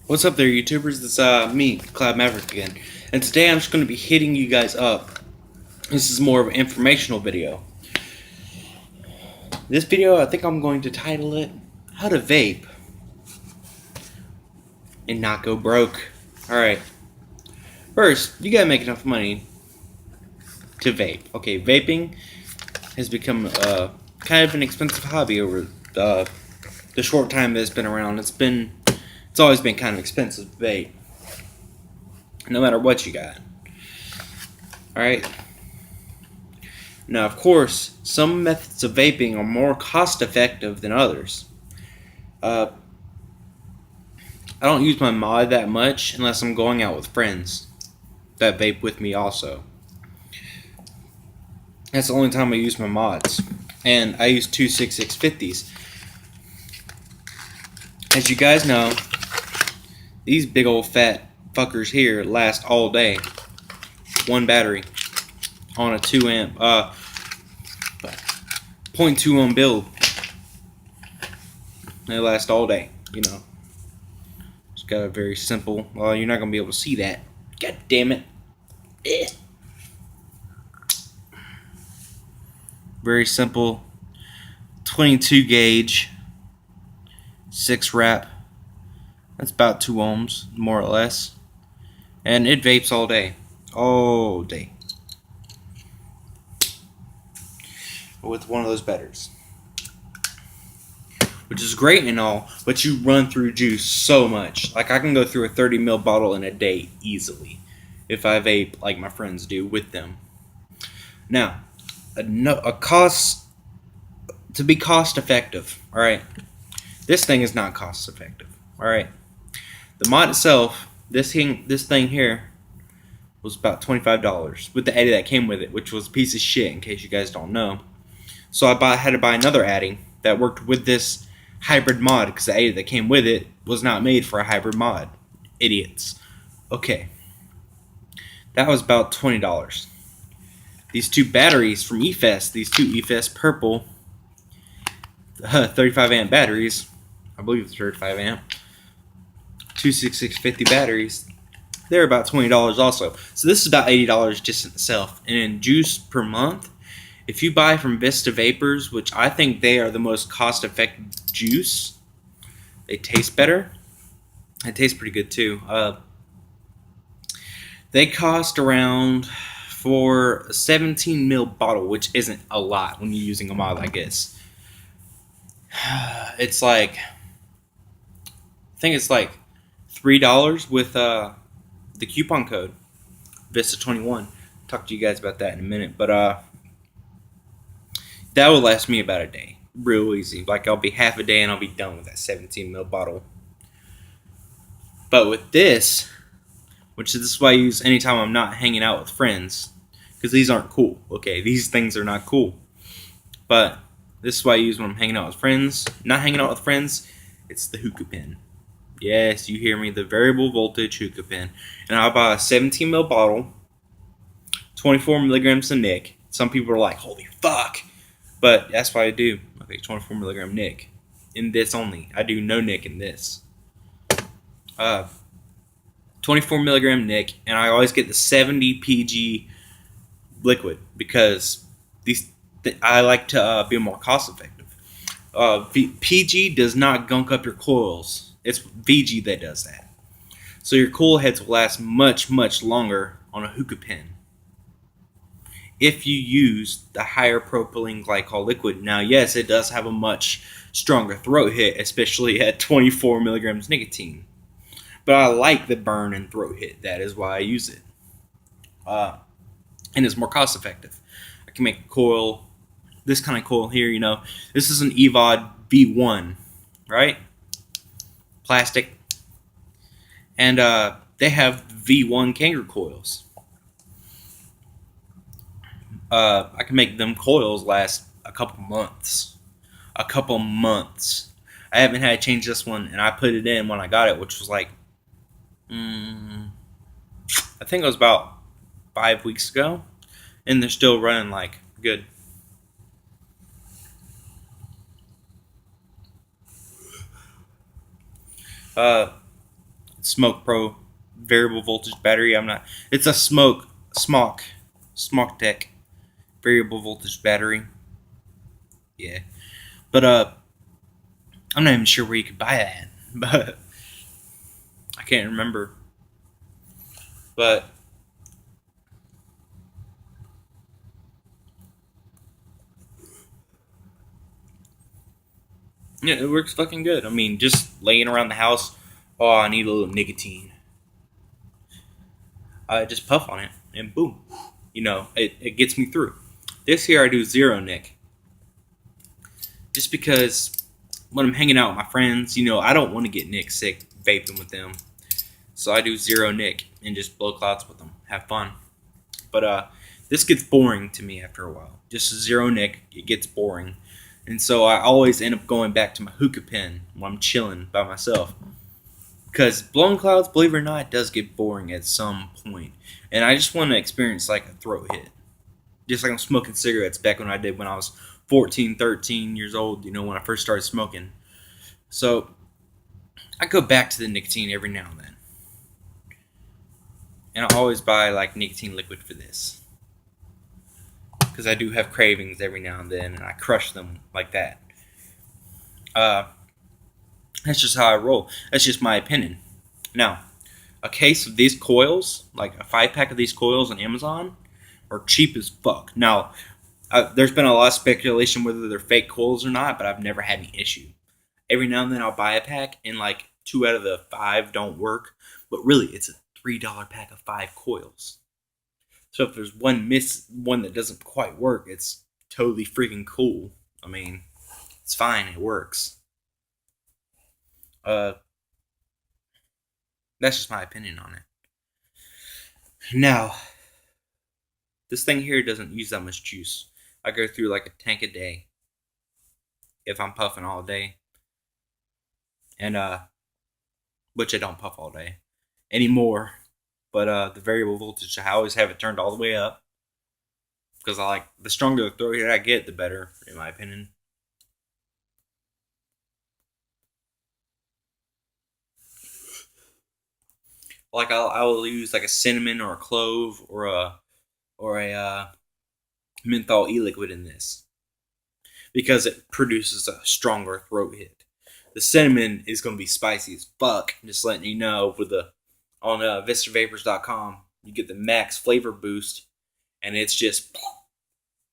What's up there, YouTubers? It's me, Cloud Maverick again. And today I'm just going to be hitting you guys up. This is more of an informational video. This video, I think I'm going to title it, How to Vape and Not Go Broke. Alright. First, you gotta make enough money to vape. Okay, vaping has become kind of an expensive hobby over the short time that it's been around. It's always been kind of expensive to vape, no matter what you got. Alright? Now, of course, some methods of vaping are more cost effective than others. I don't use my mod that much unless I'm going out with friends that vape with me also. That's the only time I use my mods. And I use two 6650s. As you guys know, these big old fat fuckers here last all day. One battery on a 2 amp 0.2 ohm build. They last all day, you know. It's got a very simple, well, you're not gonna be able to see that. God damn it. Very simple 22 gauge 6 wrap. That's about 2 ohms, more or less. And it vapes all day. All day. With one of those batteries. Which is great and all, but you run through juice so much. Like, I can go through a 30 ml bottle in a day easily if I vape like my friends do with them. Now, to be cost effective, alright? This thing is not cost effective, alright? The mod itself, this thing here, was about $25 with the atty that came with it, which was a piece of shit in case you guys don't know. So I had to buy another atty that worked with this hybrid mod because the atty that came with it was not made for a hybrid mod. Idiots. Okay. That was about $20. These two batteries from efest, these two efest purple 35 amp batteries, I believe it's 35 amp, two 6650 batteries, they're about $20 also. So this is about $80 just in itself. And in juice per month, if you buy from Vista Vapors, which I think they are the most cost-effective juice, they taste better. They taste pretty good too. They cost around, for a 17 ml bottle, which isn't a lot when you're using a mod like this. It's like, I think it's like $3 with the coupon code Vista21. Talk to you guys about that in a minute, but that will last me about a day, real easy. Like, I'll be half a day and I'll be done with that 17 ml bottle. But with this, which is why I use anytime I'm not hanging out with friends, because these aren't cool. Okay, these things are not cool. But this is why I use when I'm hanging out with friends. Not hanging out with friends, it's the Hookah Pen. Yes, you hear me, the variable voltage Hookah Pen. And I'll buy a 17 ml bottle, 24 milligrams of nic. Some people are like, holy fuck. But that's what I do. Okay, 24 milligram nic. In this only. I do no nic in this. 24 milligram nic, and I always get the 70 PG liquid because I like to be more cost effective. PG does not gunk up your coils. It's VG that does that. So your coil heads will last much, much longer on a Hookah Pen if you use the higher propylene glycol liquid. Now, yes, it does have a much stronger throat hit, especially at 24 milligrams nicotine. But I like the burn and throat hit. That is why I use it. And it's more cost effective. I can make a coil, this kind of coil here, you know. This is an EVOD V1, right? Plastic. And they have V1 Kanger coils. I can make them coils last a couple months. A couple months. I haven't had to change this one, and I put it in when I got it, which was like, I think it was about 5 weeks ago, and they're still running like good. Smoke Pro variable voltage battery. It's a Smoke Tech variable voltage battery. Yeah, but I'm not even sure where you could buy that, but I can't remember. But yeah, it works fucking good. I mean, just laying around the house. Oh, I need a little nicotine. I just puff on it, and boom, it gets me through. This year I do zero nic, just because when I'm hanging out with my friends, I don't want to get Nick sick vaping with them. So I do zero Nick and just blow clouds with them. Have fun. But this gets boring to me after a while. Just zero Nick, it gets boring. And so I always end up going back to my Hookah Pen when I'm chilling by myself. Because blowing clouds, believe it or not, does get boring at some point. And I just want to experience like a throat hit. Just like I'm smoking cigarettes back when I was 14, 13 years old, when I first started smoking. So I go back to the nicotine every now and then. And I always buy like nicotine liquid for this. Because I do have cravings every now and then, and I crush them like that. That's just how I roll. That's just my opinion. Now, a case of these coils, like a 5-pack of these coils on Amazon, are cheap as fuck. Now, there's been a lot of speculation whether they're fake coils or not, but I've never had any issue. Every now and then I'll buy a pack, and like 2 out of the 5 don't work. But really, it's a $3 pack of 5 coils. So if there's one that doesn't quite work, it's totally freaking cool. I mean, it's fine. It works. That's just my opinion on it. Now, this thing here doesn't use that much juice. I go through like a tank a day if I'm puffing all day. And which I don't puff all day anymore. But the variable voltage, I always have it turned all the way up. Because the stronger the throat hit I get, the better, in my opinion. Like I will use like a cinnamon or a clove or a menthol e-liquid in this. Because it produces a stronger throat hit. The cinnamon is going to be spicy as fuck. Just letting you know on VistaVapors.com, you get the max flavor boost, and it's just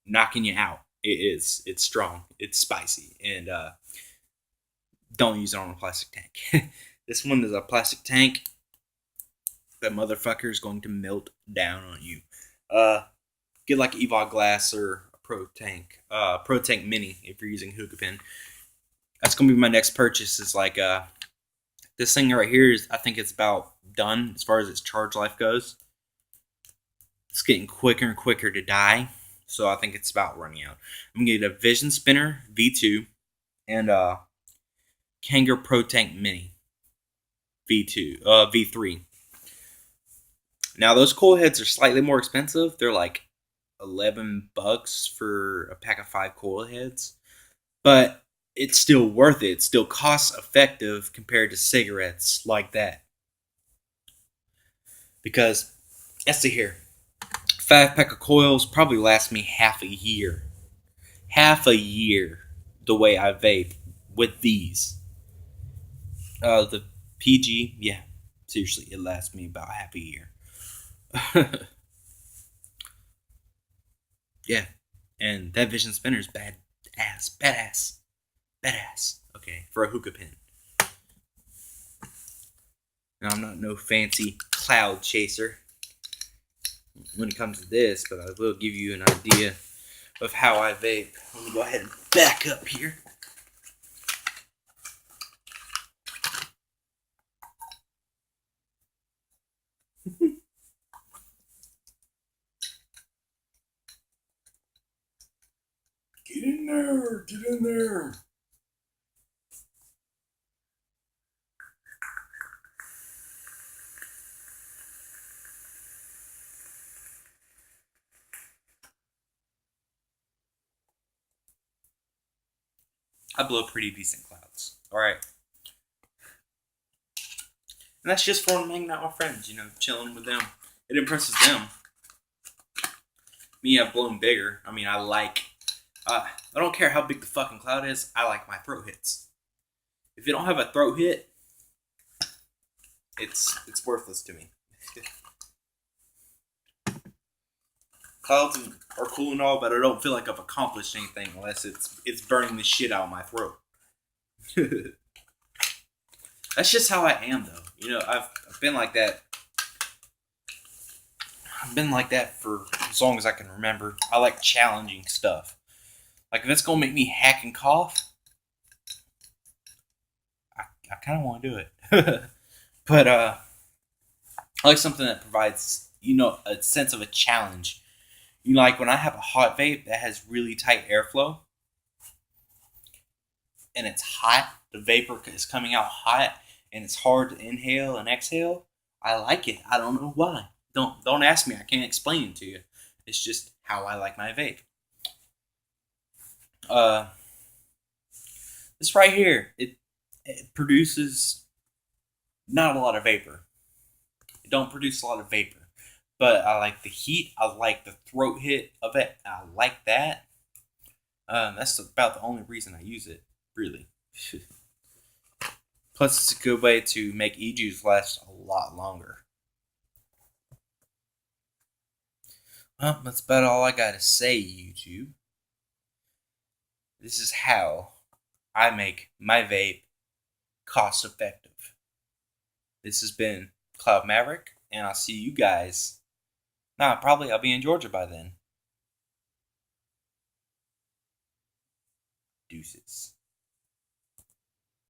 knocking you out. It's strong. It's spicy, and don't use it on a plastic tank. This one is a plastic tank. That motherfucker is going to melt down on you. Get like Evol Glass or a Protank Mini if you're using Hookah Pen. That's gonna be my next purchase. Is like this thing right here I think it's about done as far as its charge life goes. It's getting quicker and quicker to die, so I think it's about running out. I'm gonna get a Vision Spinner V2 and Kanger Protank Mini V3. Now those coil heads are slightly more expensive. They're like $11 for a pack of 5 coil heads, but it's still worth it. It's still cost effective compared to cigarettes like that. Because let's see here, 5-pack of coils probably lasts me half a year. Half a year the way I vape with these. The PG, yeah, seriously, it lasts me about half a year. Yeah, and that Vision Spinner is badass. Okay, for a Hookah Pen. Now I'm not no fancy cloud chaser when it comes to this, but I will give you an idea of how I vape. Let me go ahead and back up here. Get in there! Get in there! I blow pretty decent clouds. Alright. And that's just for hanging out with my friends, you know, chilling with them. It impresses them. Me, I've blown bigger. I mean, I don't care how big the fucking cloud is. I like my throat hits. If you don't have a throat hit, it's worthless to me. Clouds are cool and all, but I don't feel like I've accomplished anything unless it's burning the shit out of my throat. That's just how I am, though. You know, I've been like that. I've been like that for as long as I can remember. I like challenging stuff. Like if it's gonna make me hack and cough, I kind of want to do it. But I like something that provides, you know, a sense of a challenge. You know, like when I have a hot vape that has really tight airflow and it's hot, the vapor is coming out hot and it's hard to inhale and exhale. I like it. I don't know why. Don't ask me. I can't explain it to you. It's just how I like my vape. This right here, it produces not a lot of vapor. It don't produce a lot of vapor. But I like the heat. I like the throat hit of it. I like that. That's about the only reason I use it, really. Plus, it's a good way to make e-juice last a lot longer. Well, that's about all I gotta say, YouTube. This is how I make my vape cost effective. This has been Cloud Maverick, and I'll see you guys. Probably I'll be in Georgia by then. Deuces.